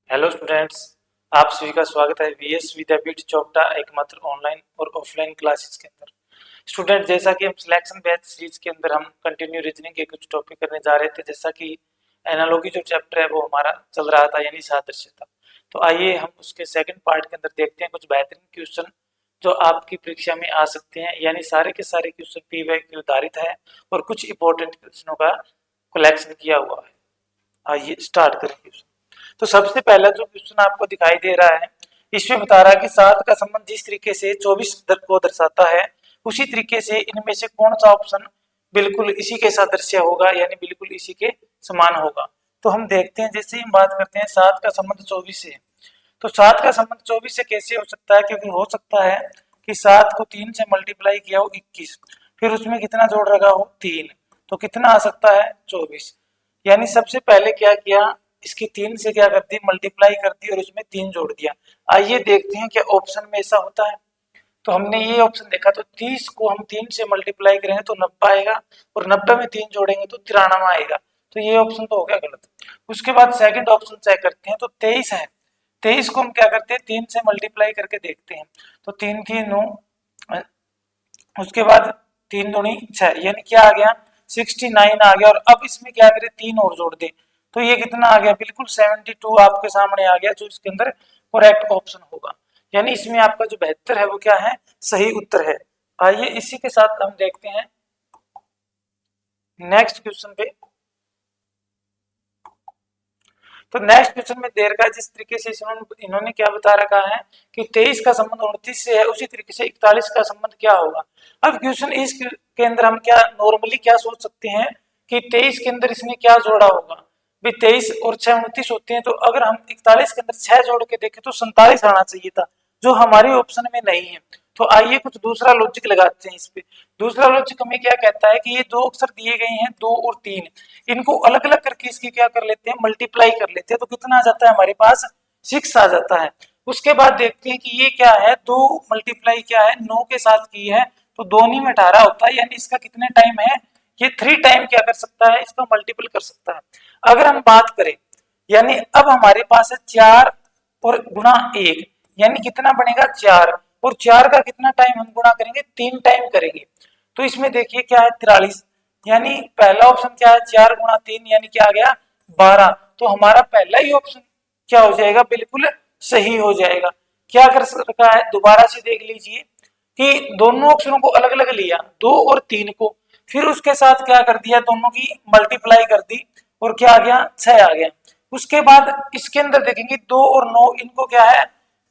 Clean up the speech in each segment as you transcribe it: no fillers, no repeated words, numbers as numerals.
Hello students, आप सभी का स्वागत है वीएस विद्यापीठ चौपटा एकमात्र ऑनलाइन और ऑफलाइन क्लासेस के अंदर। स्टूडेंट, जैसा कि हम सिलेक्शन बैच सीरीज के अंदर हम कंटिन्यू रीजनिंग के कुछ टॉपिक करने जा रहे थे, जैसा कि एनालॉजी जो चैप्टर है वो हमारा चल रहा था, यानी सादृश्यता। तो आइए हम उसके सेकंड पार्ट के अंदर देखते हैं कुछ बेहतरीन क्वेश्चन जो आपकी परीक्षा में आ सकते हैं, यानी सारे के सारे क्वेश्चन पीवाईक्यू आधारित है और कुछ इंपॉर्टेंट क्वेश्चनों का कलेक्शन किया हुआ है। आइए स्टार्ट करें क्वेश्चन। तो सबसे पहला जो क्वेश्चन आपको दिखाई दे रहा है, इसमें बता रहा है कि 7 का संबंध जिस तरीके से 24 को दर्शाता है, उसी तरीके से इनमें से कौन सा ऑप्शन बिल्कुल इसी के सादृश्य होगा, यानी बिल्कुल इसी के समान होगा। तो हम देखते हैं, जैसे ही हम बात करते हैं 7 का संबंध 24 से, तो 7 का संबंध 24 से कैसे हो सकता है, क्योंकि हो सकता है कि 7 को 3 से मल्टीप्लाई किया हो 21, फिर उसमें कितना जोड़ रखा हो 3, तो कितना आ सकता है 24। यानी सबसे पहले क्या किया, इसकी 3 से क्या कर दी, मल्टीप्लाई कर दी और उसमें 3 जोड़ दिया। आइए देखते हैं क्या ऑप्शन में ऐसा होता है। तो हमने ये ऑप्शन देखा, तो 30 को हम 3 से मल्टीप्लाई करेंगे तो 90 आएगा, और 90 में 3 जोड़ेंगे तो 93 आएगा। तो ये ऑप्शन तो हो गया गलत। उसके बाद सेकंड ऑप्शन चेक करते हैं, तो 23 है। 23 को हम क्या करते हैं, 3 से मल्टीप्लाई करके देखते हैं। तो 3 की 9, उसके बाद 3 दूनी 6, यानी क्या आ गया 69 आ गया। और अब इसमें क्या करें, 3 और जोड़ दे, तो ये कितना आ गया, बिल्कुल 72 आपके सामने आ गया, जो इसके अंदर करेक्ट ऑप्शन होगा। यानी इसमें आपका जो बेहतर है वो क्या है, सही उत्तर है। आइए इसी के साथ हम देखते हैं नेक्स्ट क्वेश्चन पे। तो नेक्स्ट क्वेश्चन में देर का जिस तरीके से इन्होंने क्या बता रखा है कि 23 का संबंध 29 से है, उसी तरीके से 41 का संबंध क्या होगा। अब क्वेश्चन इस के अंदर हम क्या नॉर्मली क्या सोच सकते हैं कि 23 के अंदर इसने क्या जोड़ा होगा। भाई 23 और 6 29 होते हैं, तो अगर हम 41 के अंदर 6 जोड़ के देखें तो 47 आना चाहिए था, जो हमारे ऑप्शन में नहीं है। तो आइए कुछ दूसरा लॉजिक लगाते हैं इस पे। दूसरा लॉजिक हमें क्या कहता है कि ये दो अक्षर दिए गए हैं 2 और 3, इनको अलग अलग करके इसकी क्या कर लेते हैं, मल्टीप्लाई कर लेते हैं, तो कितना आ जाता है हमारे पास 6 आ जाता है। उसके बाद देखते हैं कि ये क्या है, 2 मल्टीप्लाई क्या है 9 के साथ की है, तो 2 में 18 होता है, यानी इसका कितने टाइम है, ये 3 टाइम क्या कर सकता है, इसका मल्टीपल कर सकता है। अगर हम बात करें, यानी अब हमारे पास है 4 और गुणा 1, यानी कितना बनेगा 4, और 4 का कितना टाइम हम गुणा करेंगे, 3 टाइम करेंगे। तो इसमें देखिए क्या है 43, यानी पहला ऑप्शन क्या है 4 गुणा 3, यानी क्या आ गया 12। तो हमारा पहला ही ऑप्शन क्या हो जाएगा, बिल्कुल सही हो जाएगा। क्या कर रखा है, दोबारा से देख लीजिए कि दोनों अक्षरों को अलग अलग लिया, 2 और 3 को, फिर उसके साथ क्या कर दिया, दोनों की मल्टीप्लाई कर दी, और क्या आ गया 6 आ गया। उसके बाद इसके अंदर देखेंगे 2 और 9, इनको क्या है,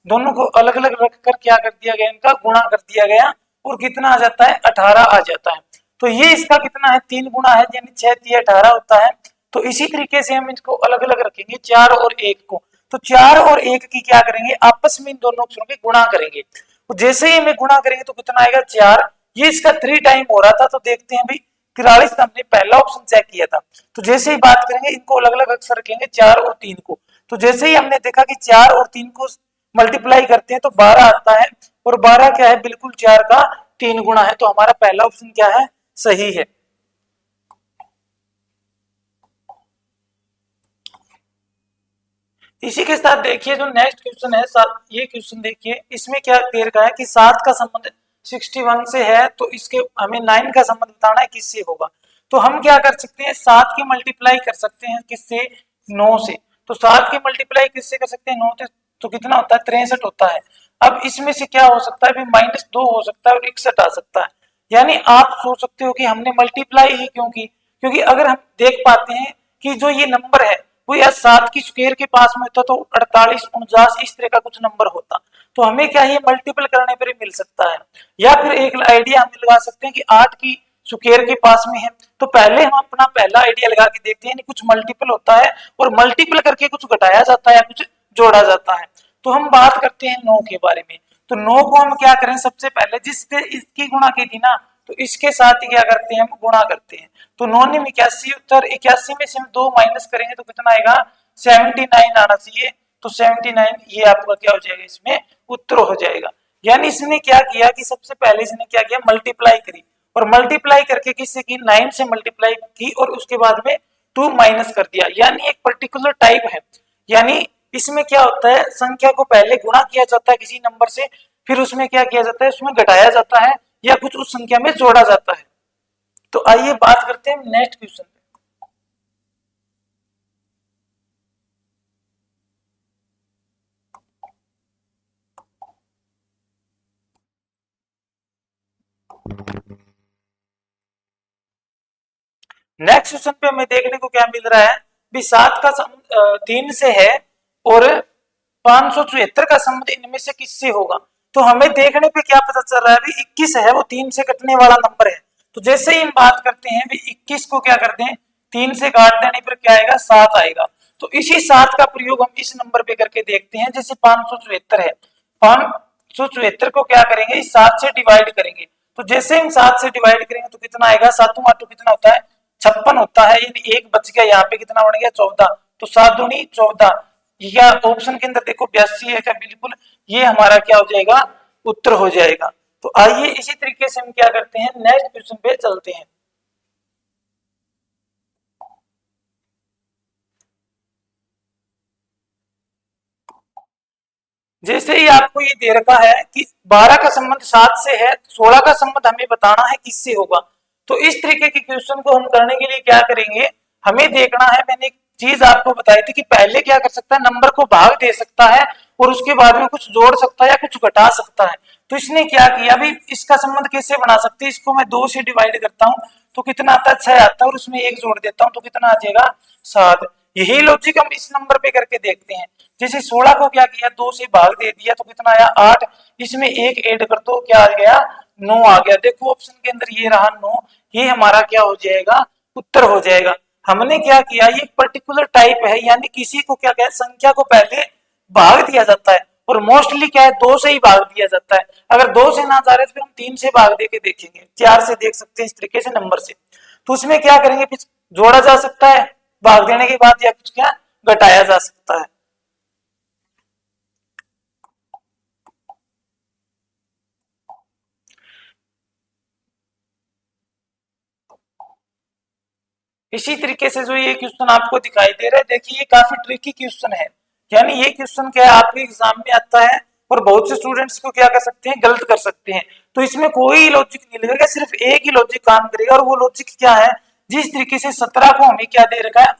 दोनों को अलग अलग रखकर क्या कर दिया गया, इनका गुणा कर दिया गया, और कितना आ जाता है 18 आ जाता है। तो ये इसका कितना है 3 गुणा है, यानी 6 3 18 होता है। तो इसी तरीके से हम इसको अलग अलग रखेंगे 4 और 1 को, तो 4 और 1 की क्या करेंगे, आपस में इन दोनों अक्षरों के गुणा करेंगे। तो जैसे ही हमें गुणा करेंगे तो कितना आएगा 4, ये इसका 3 टाइम हो रहा था। तो देखते हैं भाई 43 हमने पहला ऑप्शन चेक किया था, तो जैसे ही बात करेंगे इनको अलग अलग अक्षर रखेंगे 4 और 3 को, तो जैसे ही हमने देखा कि 4 और 3 को मल्टीप्लाई करते हैं तो 12 आता है, और 12 क्या है, बिल्कुल 4 का 3 गुणा है। तो हमारा पहला ऑप्शन क्या है, सही है। इसी के साथ देखिए जो नेक्स्ट क्वेश्चन है, ये क्वेश्चन देखिए, इसमें क्या क्लियर का है कि 7 का संबंध 61 से है, तो इसके हमें 9 का संबंध बताना है किससे होगा। तो हम क्या कर सकते हैं, 7 की मल्टीप्लाई कर सकते हैं किससे, 9 से। तो 7 की मल्टीप्लाई किससे कर सकते हैं, 9 से, तो कितना होता है 63 होता है। अब इसमें से क्या हो सकता है, -2 हो सकता है और 61 आ सकता है। यानी आप सोच सकते हो कि हमने मल्टीप्लाई ही क्यों की, क्योंकि अगर हम देख पाते हैं कि जो ये नंबर है वो यार 7 की स्क्वायर के पास में होता तो 48 49 इस तरह का कुछ नंबर होता, तो हमें क्या ये मल्टीपल करने पर ही मिल सकता है। या फिर एक आइडिया हम लगा सकते हैं कि 8 की स्क्वायर के पास में है, तो पहले हम अपना पहला आइडिया लगा के देखते हैं, कुछ मल्टीपल होता है और मल्टीपल करके कुछ घटाया जाता है या कुछ जोड़ा जाता है। तो हम बात करते हैं 9 के बारे में। तो 9 को हम क्या करें, सबसे पहले जिससे इसकी गुणा की थी ना, तो इसके साथ ही क्या करते हैं, हम गुणा करते हैं। तो 9 ने 81, उत्तर 81 में से हम 2 माइनस करेंगे तो कितना आएगा 79 आना चाहिए। तो 79 ये आपका क्या हो जाएगा, इसमें उत्तर हो जाएगा। यानी इसने क्या किया कि सबसे पहले इसने क्या किया, मल्टीप्लाई करी, और मल्टीप्लाई करके किससे की, 9 से मल्टीप्लाई की, और उसके बाद में 2 माइनस कर दिया। यानी एक पर्टिकुलर टाइप है, यानी इसमें क्या होता है, संख्या को पहले गुणा किया जाता है किसी नंबर से, फिर उसमें क्या किया जाता है, उसमें घटाया जाता है या कुछ उस संख्या में जोड़ा जाता है। तो आइए बात करते हैं नेक्स्ट क्वेश्चन पे। नेक्स्ट क्वेश्चन पे हमें देखने को क्या मिल रहा है भी 7 का 3 से है और 574 का संबंध इनमें से किससे होगा। तो हमें देखने पे क्या पता चल रहा है भी 21 है वो 3 से कटने वाला नंबर है। तो जैसे ही हम बात करते हैं भी 21 को क्या करते हैं 3 से काट देने पर क्या आएगा 7 आएगा। तो इसी 7 का प्रयोग हम इस नंबर पे करके देखते हैं। जैसे 574 है, 574 को क्या करेंगे 7 से डिवाइड करेंगे। तो जैसे हम 7 से डिवाइड करेंगे तो कितना आएगा, 7 8 कितना होता है 56 होता है, यानी एक बच गया, यहाँ पे कितना बन गया 14। तो 7 दूनी 14, या ऑप्शन के अंदर देखो 82 है क्या, बिल्कुल ये हमारा क्या हो जाएगा उत्तर हो जाएगा। तो आइए इसी तरीके से हम क्या करते हैं नेक्स्ट क्वेश्चन पे चलते हैं। जैसे ही आपको ये दे रखा है कि 12 का संबंध 7 से है, 16 का संबंध हमें बताना है किससे होगा। तो इस तरीके के क्वेश्चन को हम करने के लिए क्या करेंगे, हमें देखना है, मैंने एक चीज आपको बताई थी कि पहले क्या कर सकता है नंबर को भाग दे सकता है और उसके बाद में कुछ जोड़ सकता है या कुछ घटा सकता है। तो इसने क्या किया भी इसका संबंध कैसे बना सकते हैं, इसको मैं 2 से डिवाइड करता हूं तो कितना आता है 6 आता है, और उसमें 1 जोड़ देता हूं तो कितना आ जाएगा 7। यही लॉजिक हम इस नंबर पे करके देखते हैं। जैसे 16 को क्या किया 2 से भाग दे दिया तो कितना आया 8, इसमें 1 ऐड कर दो क्या आ गया 9 आ गया। देखो ऑप्शन के अंदर ये रहा 9, ये हमारा क्या हो जाएगा उत्तर हो जाएगा। हमने क्या किया ये पर्टिकुलर टाइप है, यानी किसी को क्या कहते संख्या को पहले भाग दिया जाता है और मोस्टली क्या है 2 से ही भाग दिया जाता है। अगर 2 से ना जा रहे तो फिर हम 3 से भाग दे के देखेंगे, 4 से देख सकते हैं इस तरीके से नंबर से। तो उसमें क्या करेंगे जोड़ा जा सकता है भाग देने के बाद या कुछ क्या घटाया जा सकता है। इसी तरीके से जो ये क्वेश्चन आपको दिखाई दे रहा है, देखिए ये काफी ट्रिकी क्वेश्चन है, यानी ये क्वेश्चन क्या है आपके एग्जाम में आता है और बहुत से स्टूडेंट्स को क्या कर सकते हैं गलत कर सकते हैं। तो इसमें कोई लॉजिक नहीं लगेगा, सिर्फ एक ही लॉजिक काम करेगा और वो लॉजिक क्या है, जिस तरीके से 17 को हमें क्या दे रखा है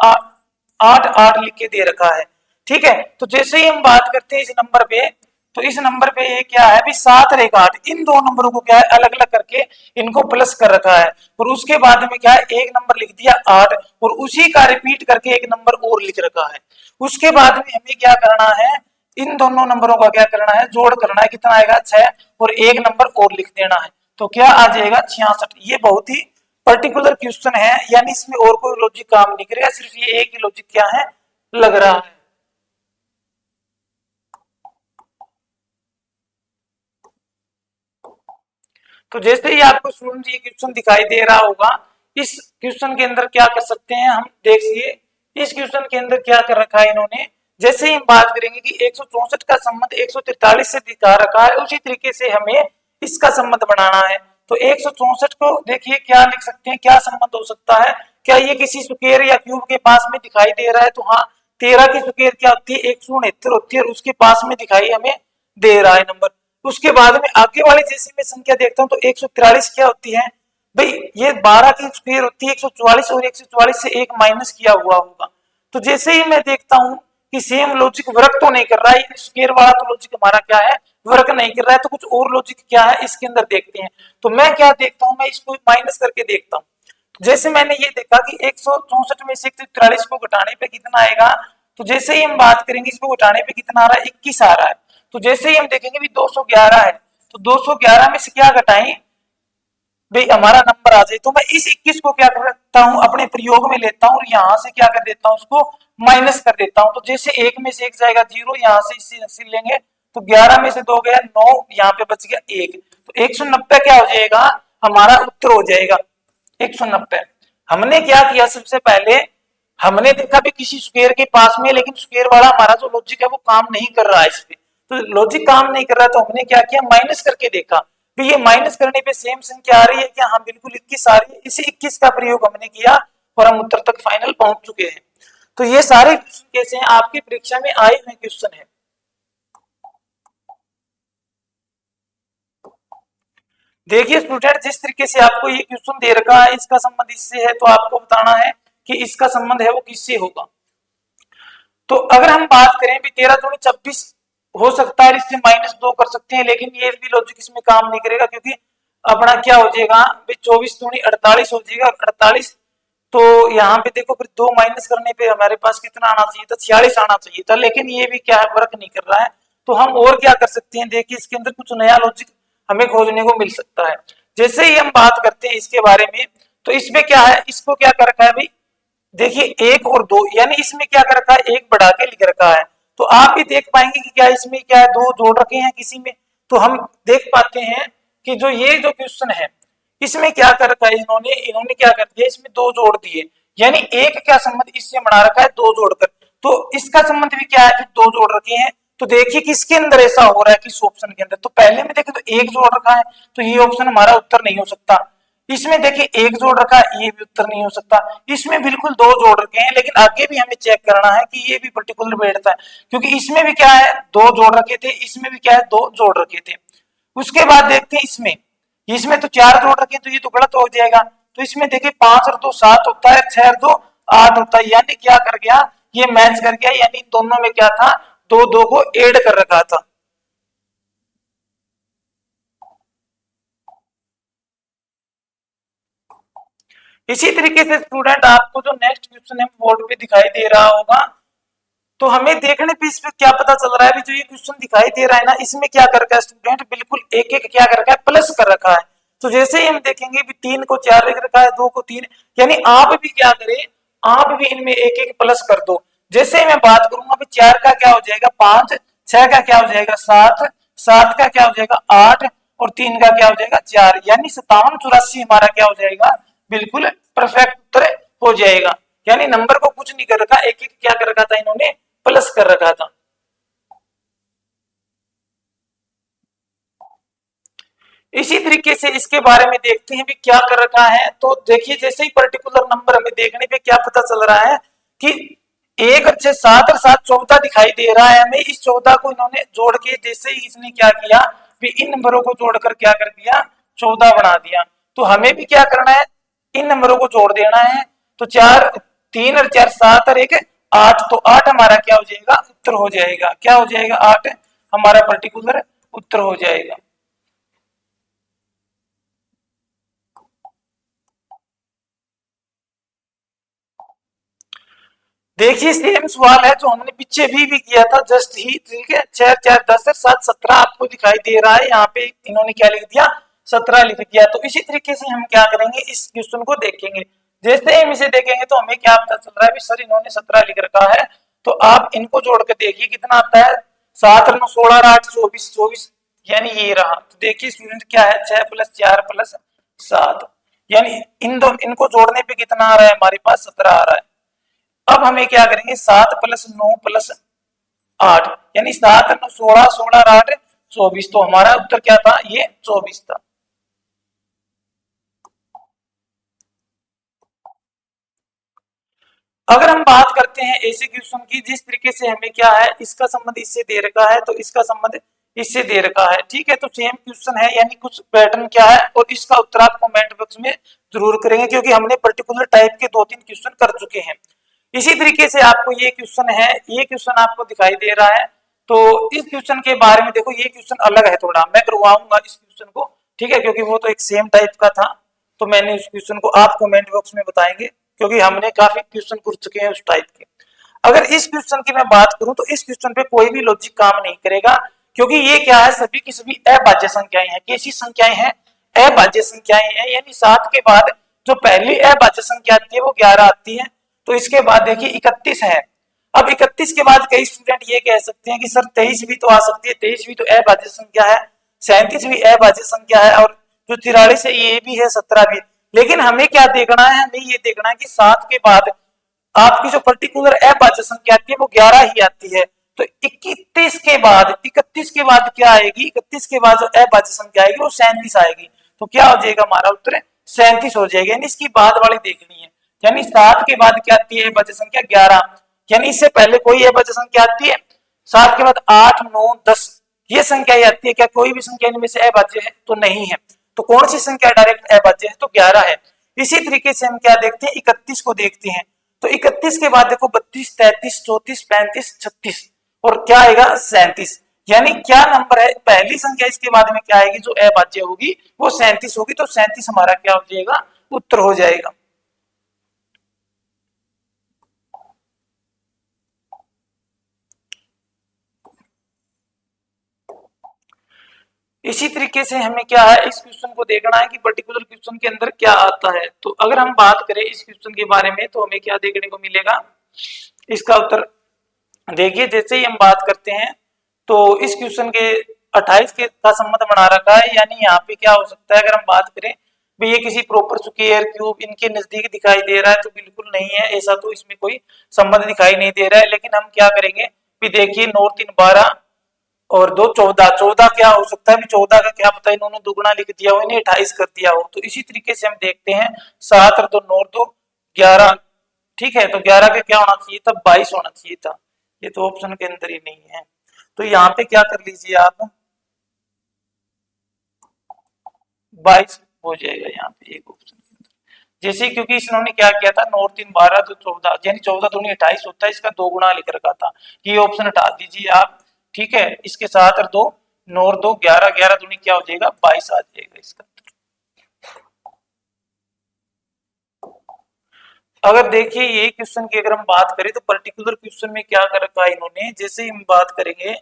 8 8 लिख के दे रखा है, ठीक है। तो जैसे ही हम बात करते हैं इस नंबर पे, तो इस नंबर पे ये क्या है भी 7 रेखा 8, इन दो नंबरों को क्या है अलग अलग करके इनको प्लस कर रखा है और उसके बाद में क्या है एक नंबर लिख दिया 8 और उसी का रिपीट करके एक नंबर और लिख रखा है। उसके बाद में हमें क्या करना है इन दोनों नंबरों का क्या करना है जोड़ करना है, कितना आएगा 6 और एक नंबर और लिख देना है तो क्या आ जाएगा 66। ये बहुत ही पर्टिकुलर क्वेश्चन है, यानी इसमें और कोई लॉजिक काम नहीं करेगा, सिर्फ ये एक ही लॉजिक क्या है लग रहा है। तो जैसे ही आपको स्टूडेंट ये क्वेश्चन दिखाई दे रहा होगा, इस क्वेश्चन के अंदर क्या कर सकते हैं हम देखिए, इस क्वेश्चन के अंदर क्या कर रखा है इन्होंने, जैसे ही हम बात करेंगे कि 164 का संबंध 143 से दिखा रखा है, उसी तरीके से हमें इसका संबंध बनाना है। तो 164 को देखिए क्या लिख सकते हैं, क्या संबंध हो सकता है, क्या ये किसी स्क्वायर या क्यूब के पास में दिखाई दे रहा है, तो हाँ 13 की स्क्वायर क्या होती है 169 होती है और उसके पास में दिखाई हमें दे रहा है नंबर। उसके बाद में आगे वाली जैसे मैं संख्या देखता हूं तो 143 क्या होती है भाई, ये 12 की स्क्वायर होती है 144 और 144 से एक माइनस किया हुआ होगा। तो जैसे ही मैं देखता हूं कि सेम लॉजिक वर्क तो नहीं कर रहा है, स्क्वायर वाला तो लॉजिक हमारा क्या है वर्क नहीं कर रहा है, तो कुछ और लॉजिक क्या है इसके अंदर देखते हैं। तो मैं क्या देखता हूं, मैं इसको माइनस करके देखता हूं। जैसे मैंने ये देखा कि 164 में से 143 को घटाने पे कितना आएगा, तो जैसे ही हम बात करेंगे इसको घटाने पे कितना आ रहा है 21 आ रहा है। तो जैसे ही हम देखेंगे भी 211 है तो 211 में से क्या घटाएं भाई हमारा नंबर आ जाए, तो मैं इस 21 को क्या करता हूं अपने प्रयोग में लेता हूं और यहां से क्या कर देता हूं उसको माइनस कर देता हूं। तो जैसे एक में से एक जाएगा 0, यहां से इससे लेंगे तो 11 में से 2 गया 9, यहाँ पे बच गया 1, तो 190 क्या हो जाएगा हमारा उत्तर हो जाएगा 190। हमने क्या किया सबसे पहले हमने देखा भी किसी स्क्वायर के पास में, लेकिन स्क्वायर वाला हमारा जो लॉजिक है वो काम नहीं कर रहा है इस पे, तो लॉजिक काम नहीं कर रहा तो हमने क्या किया माइनस करके देखा, तो ये माइनस करने पे सेम संख्या आ रही है क्या, हाँ बिल्कुल 21 आ रही है। इसी 21 का प्रयोग हमने किया और हम उत्तर तक फाइनल पहुंच चुके हैं। तो ये सारे क्वेश्चन कैसे हैं, आपकी परीक्षा में आए हुए क्वेश्चन है। देखिए स्टूडेंट, जिस तरीके से आपको ये क्वेश्चन दे रखा है, इसका संबंध इससे है, तो आपको बताना है कि इसका संबंध है वो किससे होगा। तो अगर हम बात करें भी 13 दूनी 26 हो सकता है, इससे -2 कर सकते हैं, लेकिन ये भी लॉजिक इसमें काम नहीं करेगा, क्योंकि अपना क्या हो जाएगा, 24 दूनी 48 हो जाएगा, 48। तो यहाँ पे देखो फिर 2 माइनस करने पे हमारे पास कितना आना चाहिए था, 46 आना चाहिए था, लेकिन ये भी क्या है, वर्क नहीं कर रहा है। तो हम और क्या कर सकते हैं, देखिए इसके अंदर कुछ नया लॉजिक हमें खोजने को मिल सकता है। जैसे ही हम बात करते हैं इसके बारे में, तो इसमें क्या है, इसको क्या कर रखा है भाई, देखिए 1 और 2, यानी इसमें क्या कर रखा है, 1 बढ़ा के लिख रखा है। तो आप भी देख पाएंगे कि क्या इसमें क्या है, 2 जोड़ रखे हैं किसी में। तो हम देख पाते हैं कि जो ये जो क्वेश्चन है, इसमें क्या कर रखा है इन्होंने क्या कर दिया, इसमें 2 जोड़ दिए, यानी एक क्या संबंध इससे बना रखा है, 2 जोड़कर। तो इसका संबंध भी क्या है, 2 जोड़ रखे हैं। तो देखिए किसके अंदर ऐसा हो रहा है, किस ऑप्शन के अंदर। तो पहले में देखें तो 1 जोड़ रखा है, तो ये ऑप्शन हमारा उत्तर नहीं हो सकता। इसमें देखिए 1 जोड़ रखा है, ये भी उत्तर नहीं हो सकता। इसमें बिल्कुल 2 जोड़ रखे हैं, लेकिन आगे भी हमें चेक करना है कि ये भी पर्टिकुलर बैठता है, क्योंकि इसमें भी क्या है, 2 जोड़ रखे थे, इसमें भी क्या है, 2 जोड़ रखे थे। उसके बाद देखते हैं इसमें तो 4 जोड़ रखे, तो ये तो गलत हो जाएगा। तो इसमें देखिए 5 और 2 7 होता है, 6 और 2 8 होता है, यानी क्या कर गया, ये मैच कर गया, यानी दोनों में क्या था, 2 2 को ऐड कर रखा था। इसी तरीके से स्टूडेंट, आपको जो नेक्स्ट क्वेश्चन है बोर्ड पे दिखाई दे रहा होगा, तो हमें देखने पे इस पे क्या पता चल रहा है, जो ये क्वेश्चन दिखाई दे रहा है ना, इसमें क्या कर रखा है स्टूडेंट, बिल्कुल एक एक क्या कर रखा है, प्लस कर रखा है। तो जैसे ही हम देखेंगे भी 3 को 4 लिख रखा है, 2 को 3, यानी आप भी क्या करें, आप भी इनमें एक एक प्लस कर दो। जैसे मैं बात करूंगा, 4 का क्या हो जाएगा 5, 6 का क्या हो जाएगा 7, 7 का क्या हो जाएगा 8, और 3 का क्या हो जाएगा 4, यानी 57 84 हमारा क्या हो जाएगा, बिल्कुल परफेक्ट उत्तर हो जाएगा। यानी नंबर को कुछ नहीं कर रखा, एक एक क्या कर रखा था इन्होंने, प्लस कर रखा था। इसी तरीके से इसके बारे में देखते हैं भी क्या कर रखा है। तो देखिए जैसे ही पर्टिकुलर नंबर हमें देखने पे क्या पता चल रहा है कि 1 और 6 7 और 7 14 दिखाई दे रहा है हमें। इस 14 को इन्होंने जोड़ के, जैसे ही इसने क्या किया भी इन नंबरों को जोड़कर क्या कर दिया, 14 बना दिया। तो हमें भी क्या करना है, इन नंबरों को जोड़ देना है। तो 4 3 और 4 7 और 1 8, तो 8 हमारा क्या हो जाएगा, उत्तर हो जाएगा। क्या हो जाएगा, 8 हमारा पर्टिकुलर उत्तर हो जाएगा। देखिए सेम सवाल है जो हमने पीछे भी किया था जस्ट ही, ठीक है। 6 4 10 7 17 आपको दिखाई दे रहा है, यहाँ पे इन्होंने क्या लिख दिया, 17 लिख दिया। तो इसी तरीके से हम क्या करेंगे, इस क्वेश्चन को देखेंगे। जैसे हम इसे देखेंगे तो हमें क्या पता चल रहा है, सर इन्होंने 17 लिख रखा है, तो आप इनको जोड़ के देखिए कितना आता है, 7 और 9 16 और 8 24 24, यानी ये रहा। तो देखिए स्टूडेंट क्या है, 6 + 4 + 7, यानी इनको जोड़ने पे कितना आ रहा है, हमारे पास 17 आ रहा है। अब हमें क्या करेंगे, 7 + 9 + 8, यानी 7 9 16 16 और 8 24, तो हमारा उत्तर क्या था, ये 24 था। अगर हम बात करते हैं ऐसे क्वेश्चन की जिस तरीके से हमें क्या है, इसका संबंध इससे दे रखा है, तो इसका संबंध इससे दे रखा है, ठीक है। तो सेम क्वेश्चन है, यानी कुछ पैटर्न क्या है, और इसका उत्तर आप कमेंट बॉक्स में जरूर करेंगे, क्योंकि हमने पर्टिकुलर टाइप के 2-3 क्वेश्चन कर चुके हैं। इसी तरीके से आपको ये क्वेश्चन है, ये क्वेश्चन आपको दिखाई दे रहा है। तो इस क्वेश्चन के बारे में देखो, ये क्वेश्चन अलग है थोड़ा, मैं करवाऊंगा इस क्वेश्चन को, ठीक है, क्योंकि वो तो एक सेम टाइप का था। तो मैंने इस क्वेश्चन को आप कमेंट बॉक्स में बताएंगे, क्योंकि हमने काफी क्वेश्चन कर चुके हैं उस टाइप के। अगर इस क्वेश्चन की मैं बात करूं, तो इस क्वेश्चन पे कोई भी लॉजिक काम नहीं करेगा, क्योंकि ये क्या है, सभी की सभी अभाज्य संख्याएं हैं। कैसी संख्याएं हैं, अभाज्य संख्याएं हैं, यानी 7 के बाद जो पहली अभाज्य संख्या आती है वो 11 आती है। तो इसके बाद देखिए 31 है। अब 31 के बाद कई स्टूडेंट ये कह सकते हैं कि सर 23 भी तो आ सकती है, 23 भी तो अभाज्य संख्या है, 37 भी अभाज्य संख्या है, और जो 43 है ये भी है, 17 भी। लेकिन हमें क्या देखना है, हमें ये देखना है कि 7 के बाद आपकी जो पर्टिकुलर अभाज्य संख्या आती है वो 11 ही आती है। तो 31 के बाद क्या आएगी, 31 के बाद जो अभाज्य संख्या आएगी वो 37 आएगी। तो क्या हो जाएगा, हमारा उत्तर 37 हो जाएगा। यानी इसकी बाद वाली देखनी है, यानी 7 के बाद क्या आती है अभाज्य संख्या 11, यानी इससे पहले कोई अभाज्य संख्या आती है, 7 के बाद 8, 9, 10 ये संख्या ही आती है। क्या कोई भी संख्या इनमें से अभाज्य है? तो नहीं है। तो कौन सी संख्या डायरेक्ट अभाज्य है? तो 11 है। इसी तरीके से हम क्या देखते हैं, 31 को देखते हैं। तो 31 के बाद देखो 32, 33, 34, 35, 36 और क्या आएगा 37। यानी क्या नंबर है, पहली संख्या इसके बाद में क्या आएगी जो अभाज्य होगी वो 37 होगी। तो 37 हमारा क्या हो जाएगा, उत्तर हो जाएगा। इसी तरीके से हमें क्या है, इस क्वेश्चन को देखना है कि पर्टिकुलर क्वेश्चन के अंदर क्या आता है। तो अगर हम बात करें इस क्वेश्चन के बारे में तो हमें क्या देखने को मिलेगा, इसका उत्तर देखिए। जैसे ही हम बात करते हैं तो इस क्वेश्चन के 28 के का संबंध बना रखा है। यानी यहाँ पे क्या हो सकता है, अगर हम बात करें भाई ये किसी प्रॉपर स्क्वायर क्यूब इनके नजदीक दिखाई दे रहा है तो बिल्कुल नहीं है, ऐसा तो इसमें कोई संबंध दिखाई नहीं दे रहा है। लेकिन हम क्या करेंगे, भी देखिए 9 3 12 और 2 14, 14 क्या हो सकता है, 14 का क्या पता इन्होंने दुगुना लिख दिया हो, इन्हें 28 कर दिया हो। तो इसी तरीके से हम देखते हैं 7 और 2 9 2 11, ठीक है। तो 11 का क्या होना चाहिए था, 22 होना चाहिए था। ये तो ऑप्शन के अंदर ही नहीं है। तो यहाँ पे क्या कर लीजिए आप, 22 हो जाएगा यहाँ पे एक ऑप्शन के अंदर। जैसे क्योंकि इन्होंने क्या किया था, 9 3 12 तो 14 यानी 14 दूनी 28 होता है, इसका 2 गुना लिख रखा था। ये ऑप्शन हटा दीजिए आप, ठीक है। इसके साथ और 2 9 और 2 11, 11 दूनी क्या हो जाएगा 22 आ जाएगा इसका। अगर देखिए ये क्वेश्चन की अगर हम बात करें तो पर्टिकुलर क्वेश्चन में क्या कर रखा है इन्होंने, जैसे ही हम बात करेंगे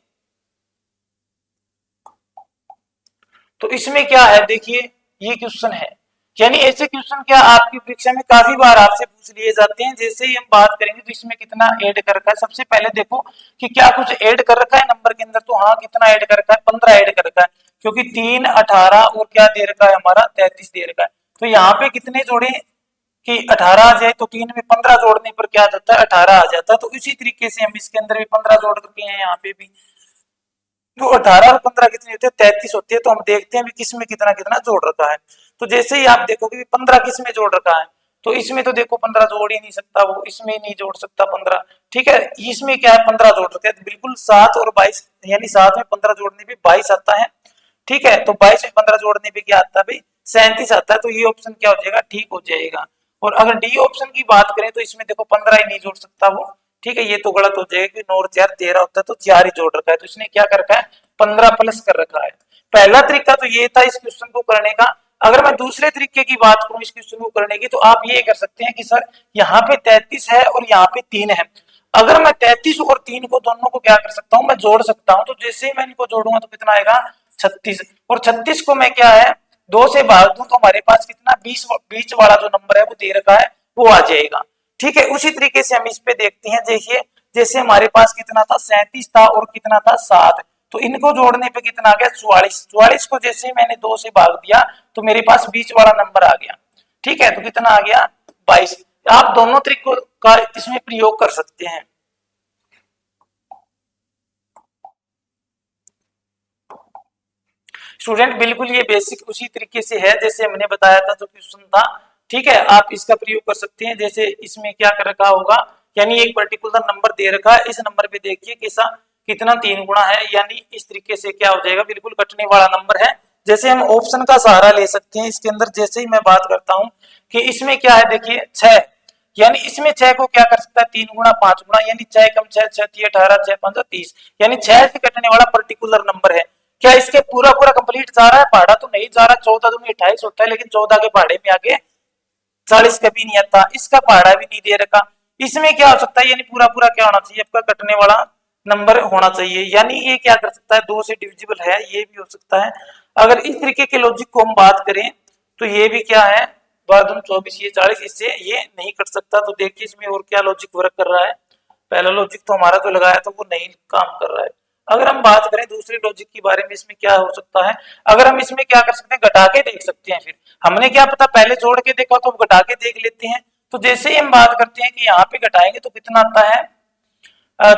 तो इसमें क्या है, देखिए ये क्वेश्चन है। यानी ऐसे क्वेश्चन क्या आपकी परीक्षा में काफी बार आपसे पूछ लिए जाते हैं। जैसे ही हम बात करेंगे तो इसमें कितना ऐड कर रखा है, सबसे पहले देखो कि क्या कुछ ऐड कर रखा है नंबर के अंदर। तो हाँ, कितना ऐड कर रखा है, 15 ऐड कर रखा है, क्योंकि 3 18 और क्या दे रखा है हमारा 33 दे रखा है। तो यहाँ पे कितने जोड़े कि 18 आ जाए तो 3 में 15 जोड़ने पर क्या आ जाता है 18 आ जाता है। तो इसी तरीके से हम इसके अंदर भी 15 जोड़ चुके हैं यहाँ पे भी। तो 18 और 15 कितनी होती है 33 होती है। तो हम देखते हैं भी किस में कितना कितना जोड़ रखा है। तो जैसे ही आप देखोगे 15 किस में जोड़ रखा है, तो इसमें तो देखो 15 जोड़ ही नहीं सकता, वो इसमें नहीं जोड़ सकता 15, ठीक है। इसमें क्या है 15 जोड़ रखा है, तो बिल्कुल 7 और 22 यानी 7 में 15 जोड़ने पे 22 आता है, ठीक है। तो 22 में 15 जोड़ने पे क्या आता है भाई 37 आता है। तो ये ऑप्शन क्या हो जाएगा, ठीक हो जाएगा। और अगर डी ऑप्शन की बात करें तो इसमें देखो 15 ही नहीं जोड़ सकता वो, ठीक है। ये तो गलत हो जाएगा कि 9 और 4 13 होता है, तो 4 ही जोड़ रखा है। तो इसने क्या कर रखा है 15 प्लस कर रखा है। पहला तरीका तो ये था इस क्वेश्चन को करने का। अगर मैं दूसरे तरीके की बात करूं इस क्वेश्चन को करने की, तो आप ये कर सकते हैं कि सर यहाँ पे 33 है और यहाँ पे 3 है। अगर मैं 33 और 3 को दोनों को क्या कर सकता हूँ, मैं जोड़ सकता हूँ। तो जैसे ही मैं इनको जोड़ूंगा तो कितना आएगा 36, और 36 को मैं क्या है 2 से भाग दूं तो हमारे पास कितना 20 बीच वाला जो नंबर है वो दे रखा है वो आ जाएगा, ठीक है। उसी तरीके से हम इस पे देखते हैं। देखिए जैसे हमारे पास कितना था 37 था और कितना था 7, तो इनको जोड़ने पे कितना आ गया 44। 44 को जैसे मैंने 2 से भाग दिया तो मेरे पास बीच वाला नंबर आ गया, ठीक है। तो कितना आ गया 22। आप दोनों तरीकों का इसमें प्रयोग कर सकते हैं। स्टूडेंट बिल्कुल ये बेसिक उसी तरीके से है जैसे हमने बताया था जो क्वेश्चन था, ठीक है। आप इसका प्रयोग कर सकते हैं। जैसे इसमें क्या कर रखा होगा, यानी एक पर्टिकुलर नंबर दे रखा है, इस नंबर पे देखिए कैसा कितना 3 गुना है, यानी इस तरीके से क्या हो जाएगा बिल्कुल कटने वाला नंबर है। जैसे हम ऑप्शन का सहारा ले सकते हैं इसके अंदर। जैसे ही मैं बात करता हूं कि इसमें क्या है, देखिए 6, यानी इसमें 6 को क्या कर सकता है 3 गुना 5 गुना, यानी 6 कम 6 6 18 6 5 30, यानी 6 से कटने वाला पर्टिकुलर नंबर है। क्या इसके पूरा पूरा कंप्लीट जा रहा है, पहाड़ा तो नहीं जा रहा। 14 दूनी 28 होता है, लेकिन 14 के पहाड़े में आगे 40 कभी नहीं आता, इसका पहाड़ा भी नहीं दे रखा। इसमें क्या हो सकता है, यानी पूरा पूरा क्या होना चाहिए आपका कटने वाला नंबर होना चाहिए। यानी ये क्या कर सकता है 2 से डिविजिबल है, ये भी हो सकता है। अगर इस तरीके के लॉजिक को हम बात करें तो ये भी क्या है 12 24 ये 40, इससे ये नहीं कट सकता। तो देखिए इसमें और क्या लॉजिक वर्क कर रहा है। पहला लॉजिक तो हमारा जो लगाया था वो नहीं काम कर रहा है। अगर हम बात करें दूसरे लॉजिक के बारे में, इसमें क्या हो सकता है, अगर हम इसमें क्या कर सकते हैं घटा के देख सकते हैं। फिर हमने क्या पता पहले जोड़ के देखा तो घटा के देख लेते हैं। तो जैसे ही हम बात करते हैं कि यहाँ पे घटाएंगे तो कितना आता है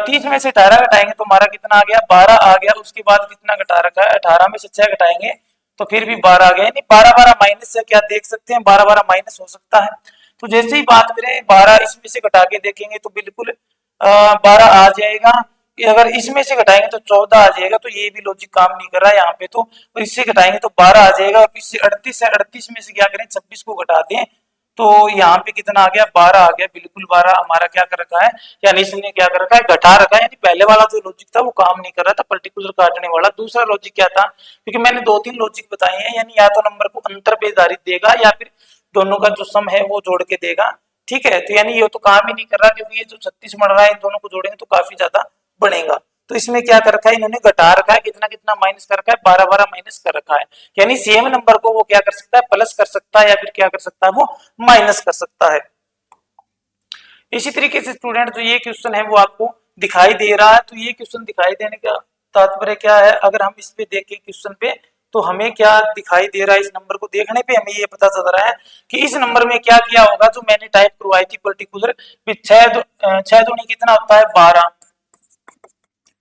30 में से 18 घटाएंगे तो हमारा कितना आ गया 12 आ गया। उसके बाद कितना घटा रखा है 18 में से 6 घटाएंगे तो फिर भी 12 आ गया। यानी 12 12 माइनस से क्या देख सकते हैं 12 12 माइनस हो सकता है। तो जैसे ही बात करें 12 इसमें से घटा के देखेंगे तो बिल्कुल 12 आ जाएगा। अगर इसमें से घटाएंगे तो 14 आ जाएगा, तो ये भी लॉजिक काम नहीं कर रहा है यहाँ पे तो इससे घटाएंगे तो 12 आ जाएगा, और इससे 38 है, 38 में से क्या करें 26 को घटा दें तो यहाँ पे कितना आ गया 12 आ गया, बिल्कुल 12 हमारा क्या कर रखा है, यानी इसने क्या कर रखा है घटा रखा है, यानी पहले वाला जो लॉजिक था वो काम नहीं कर रहा था पर्टिकुलर काटने वाला। दूसरा लॉजिक क्या था, क्योंकि मैंने 2-3 लॉजिक बताए हैं, यानी या तो नंबर को अंतर पे आधारित देगा या फिर दोनों का जो सम है वो जोड़ के देगा। ठीक है, तो यानी ये तो काम ही नहीं कर रहा, क्योंकि ये जो 36 बढ़ रहा है इन दोनों को जोड़ेंगे तो काफी ज्यादा बढ़ेगा। तो इसमें क्या कर रखा है इन्होंने घटा रखा है, कितना कितना माइनस कर रखा है 12-12 माइनस कर रखा है, यानी सेम नंबर को वो क्या कर सकता है प्लस कर सकता है या फिर क्या कर सकता है वो माइनस कर सकता है। इसी तरीके से स्टूडेंट जो ये क्वेश्चन है वो आपको दिखाई दे रहा है, तो ये क्वेश्चन दिखाई देने का तात्पर्य क्या है, अगर हम इस पे देखें क्वेश्चन पे तो हमें क्या दिखाई दे रहा है, इस नंबर को देखने पे हमें ये पता चल रहा है कि इस नंबर में क्या किया होगा जो मैंने टाइप करवाई थी पर्टिकुलर, 6 दूनी कितना होता है 12,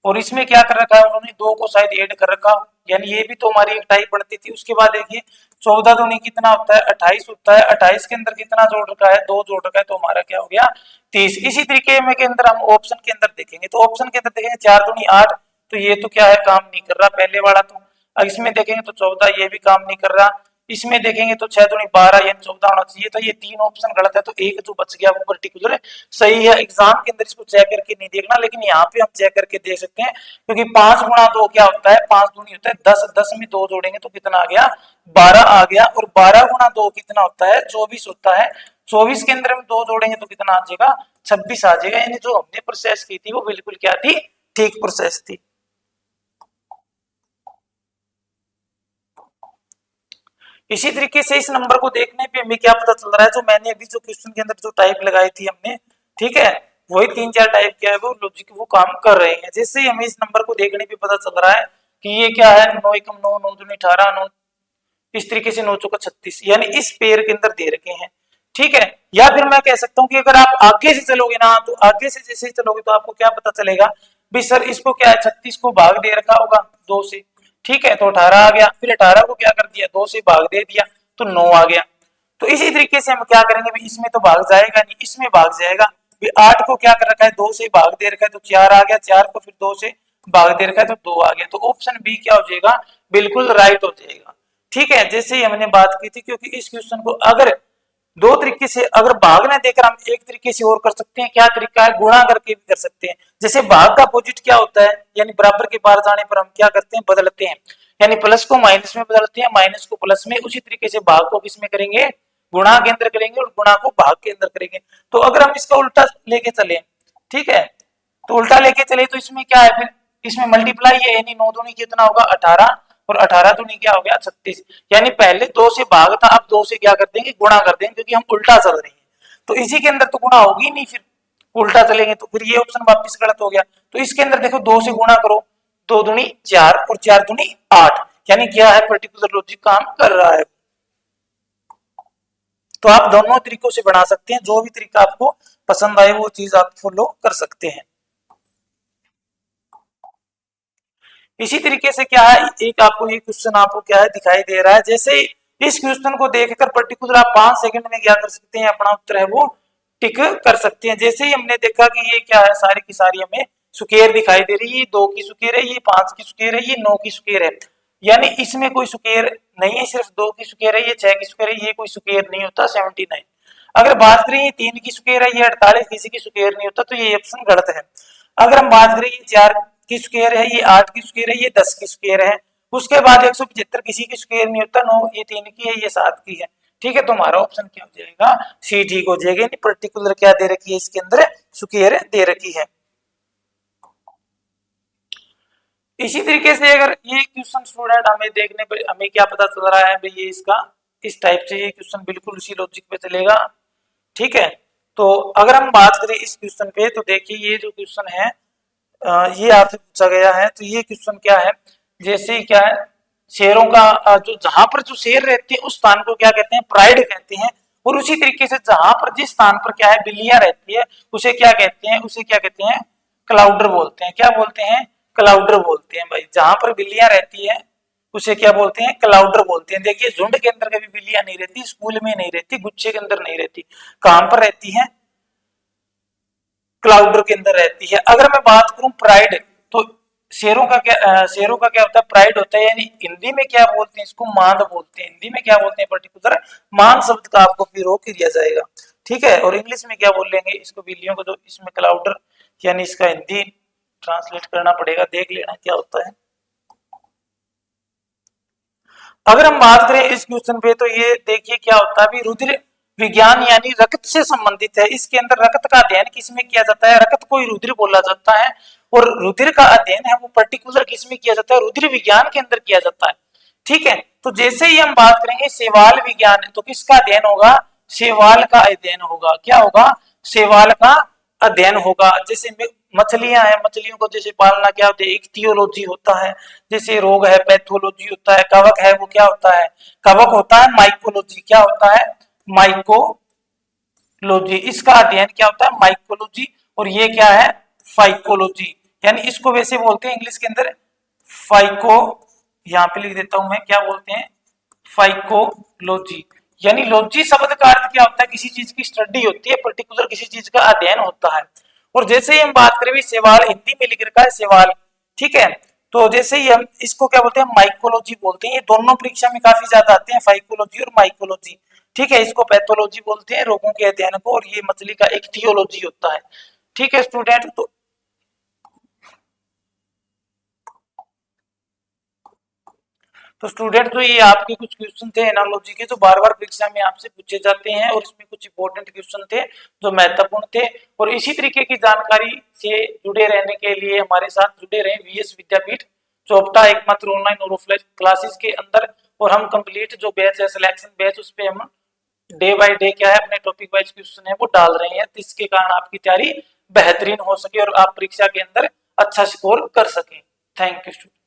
और इसमें क्या कर रखा है उन्होंने 2 को शायद ऐड कर रखा, यानी ये भी तो हमारी एक टाइप बनती थी। उसके बाद देखिए 14 दूनी कितना होता है 28 होता है, 28 के अंदर कितना जोड़ रखा है 2 जोड़ रखा है, तो हमारा क्या हो गया 30। इसी तरीके में के अंदर हम ऑप्शन के अंदर देखेंगे तो ऑप्शन के अंदर देखेंगे 4 दूनी 8, तो ये तो क्या है काम नहीं कर रहा पहले वाला, तो अब इसमें देखेंगे तो 14 ये भी काम नहीं कर रहा, इसमें देखेंगे तो 6 दूनी 12 यानी 14 होना चाहिए, तो ये 3 ऑप्शन गलत है, तो एक जो बच गया वो पर्टिकुलर सही है। एग्जाम के अंदर इसको चेक करके नहीं देखना, लेकिन यहाँ पे हम चेक करके देख सकते हैं, क्योंकि 5 गुणा 2 क्या होता है 5 दूनी होता है 10, 10 में 2 जोड़ेंगे तो कितना आ गया 12 आ गया, और 12 गुणा 2 कितना होता है 24 होता है, 24 के अंदर हम 2 जोड़ेंगे तो कितना आ जाएगा 26 आ जाएगा, यानी जो हमने प्रोसेस की थी वो बिल्कुल क्या थी ठीक प्रोसेस थी। इसी तरीके से इस नंबर को देखने पे हमें क्या पता चल रहा है, जो मैंने अभी जो क्वेश्चन के अंदर जो टाइप लगाई थी हमने, ठीक है, वही 3-4 टाइप क्या है वो लॉजिक वो काम कर रहे हैं। जैसे ही हमें इस नंबर को देखने पे पता चल रहा है कि ये क्या है 9 एकम 9, 9 दूनी 18, 9 इस तरीके से 9 चौका 36, यानी इस पेयर के अंदर दे रखे हैं। ठीक है, या फिर मैं कह सकता हूँ कि अगर आप आगे से चलोगे ना, तो आगे से जैसे ही चलोगे तो आपको क्या पता चलेगा भी सर इसको क्या है 36 को भाग दे रखा होगा 2 से, ठीक है, तो 18 आ गया, फिर 18 को क्या कर दिया 2 से भाग दे दिया तो 9 आ गया। तो इसी तरीके से हम क्या करेंगे भी इसमें तो भाग जाएगा नहीं, इसमें भाग जाएगा भी 8 को क्या कर रखा है 2 से भाग दे रखा है तो 4 आ गया, 4 को फिर 2 से भाग दे रखा है तो 2 आ गया, तो ऑप्शन बी क्या हो जाएगा बिल्कुल राइट हो जाएगा। ठीक है, जैसे ही हमने बात की थी, क्योंकि इस क्वेश्चन को अगर 2 तरीके से अगर भाग ना देकर हम एक तरीके से और कर सकते हैं, क्या तरीका है गुणा करके भी कर सकते हैं। जैसे भाग का अपोजिट क्या होता है, यानी बराबर के पार जाने पर हम क्या करते हैं बदलते हैं, यानी प्लस को माइनस में बदलते हैं, माइनस को प्लस में, उसी तरीके से भाग को किस में करेंगे गुणा के अंदर करेंगे और गुणा को भाग के अंदर करेंगे। तो अगर हम इसका उल्टा लेके चले, ठीक है, तो उल्टा लेके चले तो इसमें क्या है फिर इसमें मल्टीप्लाई है, यानी 9 दूनी कितना होगा 18, और 18 दूनी क्या हो गया 36, यानी पहले 2 से भाग था अब 2 से क्या कर देंगे गुणा कर देंगे, क्योंकि हम उल्टा चल रहे हैं तो इसी के अंदर तो गुणा होगी नहीं, फिर उल्टा चलेंगे तो फिर ये ऑप्शन वापस गलत हो गया। तो इसके अंदर देखो 2 से गुणा करो, 2 दूनी 4 और 4 दूनी 8, यानी क्या है पर्टिकुलर लॉजिक काम कर रहा है। तो आप दोनों तरीकों से बना सकते हैं, जो भी तरीका आपको पसंद आए वो चीज आप फॉलो कर सकते हैं। इसी तरीके से क्या है एक आपको ये क्वेश्चन आपको क्या है दिखाई दे रहा है, जैसे इस क्वेश्चन को देखकर पर्टिकुलर आप 5 सेकंड में क्या कर सकते हैं अपना उत्तर है वो टिक कर सकते हैं। जैसे ही हमने देखा कि ये क्या है सारी की सारी हमें सुकेर दिखाई दे रही है, 2 की सुकेर है, ये 5 की सुकेर है, ये 9 की सुकेर है, यानी इसमें कोई सुकेर नहीं है, सिर्फ 2 की सुकेर है, ये 6 की सुकेर है, ये कोई सुकेर नहीं होता 79। अगर बात करें ये 3 की सुकेर है, ये 48 किसी की सुकेर नहीं होता, तो ये ऑप्शन गलत है। अगर हम बात करें ये 4 की स्क्वायर है, ये 8 की स्क्वायर है, ये 10 की स्क्वायर है, उसके बाद 175 किसी की स्क्वायर नहीं होता, 9 ये 3 की है, ये 7 की है। ठीक है, तो हमारा ऑप्शन क्या हो जाएगा सी ठीक हो जाएगा, यानी पर्टिकुलर क्या दे रखी है इसके अंदर स्क्वायर दे रखी है। इसी तरीके से अगर ये क्वेश्चन स्टूडेंट हमें देखने पे हमें क्या पता चल रहा है भाई ये इसका इस टाइप से ये क्वेश्चन बिल्कुल उसी लॉजिक पे चलेगा। ठीक है, तो अगर हम बात करें इस क्वेश्चन पे तो देखिए ये जो क्वेश्चन है ये आपसे पूछा गया है, तो ये क्वेश्चन क्या है जैसे क्या है शेरों का जो जहां पर जो शेर रहते हैं उस स्थान को क्या कहते हैं प्राइड कहते हैं, और उसी तरीके से जहां पर जिस स्थान पर क्या है बिल्लियां रहती है उसे क्या कहते हैं उसे क्या कहते हैं क्लाउडर बोलते हैं। क्या बोलते हैं क्लाउडर बोलते हैं भाई, जहां पर बिल्लियां रहती है उसे क्या बोलते हैं क्लाउडर बोलते हैं। देखिए झुंड के अंदर कभी बिल्लियां नहीं रहती, स्कूल में नहीं रहती, गुच्छे के अंदर नहीं रहती, कहां पर रहती है क्लाउडर के अंदर रहती है। अगर मैं बात करूं प्राइड, तो शेरों का क्या होता है, प्राइड होता है, यानी हिंदी में क्या बोलते हैं इसको, मांद बोलते हैं। हिंदी में क्या बोलते हैं, पर्टिकुलर मांद शब्द का आपको फिर रोक दिया जाएगा, ठीक है। और इंग्लिश में क्या बोल लेंगे इसको, बिल्लियों को, तो इसमें क्लाउडर, यानी इसका हिंदी ट्रांसलेट करना पड़ेगा, देख लेना क्या होता है। अगर हम बात करें इस क्वेश्चन पे, तो ये देखिए क्या होता है, अभी रुधिर विज्ञान यानी रक्त से संबंधित है। इसके अंदर रक्त का अध्ययन किसमें किया जाता है, रक्त को ही रुधिर बोला जाता है, और रुधिर का अध्ययन है वो पर्टिकुलर किसमें किया जाता है, रुधिर विज्ञान के अंदर किया जाता है, ठीक है। तो जैसे ही हम बात करेंगे शैवाल विज्ञान, तो किसका अध्ययन होगा, शैवाल का अध्ययन होगा। क्या होगा, शैवाल का अध्ययन होगा। जैसे मछलियां हैं, मछलियों को जैसे पालना क्या होता है, इक्तियोलॉजी होता है। जैसे रोग है, पैथोलॉजी होता है। कवक है वो क्या होता है, कवक होता है माइकोलॉजी। क्या होता है, माइकोलॉजी। इसका अध्ययन क्या होता है, माइकोलॉजी। और ये क्या है, फाइकोलॉजी, यानी इसको वैसे बोलते हैं इंग्लिश के अंदर फाइको, यहां पे लिख देता हूं मैं, क्या बोलते हैं, फाइकोलॉजी। यानी लॉजी शब्द का अर्थ क्या होता है, किसी चीज की स्टडी होती है, पर्टिकुलर किसी चीज का अध्ययन होता है। और जैसे ही हम बात करें सवाल हिंदी में लिख रखा है सवाल, ठीक है। तो जैसे ही हम इसको क्या बोलते हैं, माइकोलॉजी बोलते हैं। ये दोनों परीक्षा में काफी ज्यादा आते हैं, फाइकोलॉजी और माइकोलॉजी, ठीक है। इसको पैथोलॉजी बोलते हैं, रोगों के अध्ययन को, और ये मछली का इक्तियोलॉजी होता है, ठीक है स्टूडेंट। तो स्टूडेंट, तो ये आपके कुछ क्वेश्चन थे एनालॉजी के, जो बार बार परीक्षा में आपसे पूछे जाते हैं, और इसमें कुछ इंपॉर्टेंट क्वेश्चन थे जो महत्वपूर्ण थे। और इसी तरीके की जानकारी से जुड़े रहने के लिए हमारे साथ जुड़े रहे वीएस विद्यापीठ चौपटा, एकमात्र ऑनलाइन और ऑफलाइन क्लासेस के अंदर। और हम कंप्लीट जो बैच है, सिलेक्शन बैच, उस पर हम डे बाय डे क्या है, अपने टॉपिक वाइज क्वेश्चन है वो डाल रहे हैं, जिसके कारण आपकी तैयारी बेहतरीन हो सके और आप परीक्षा के अंदर अच्छा स्कोर कर सकें। Thank you student.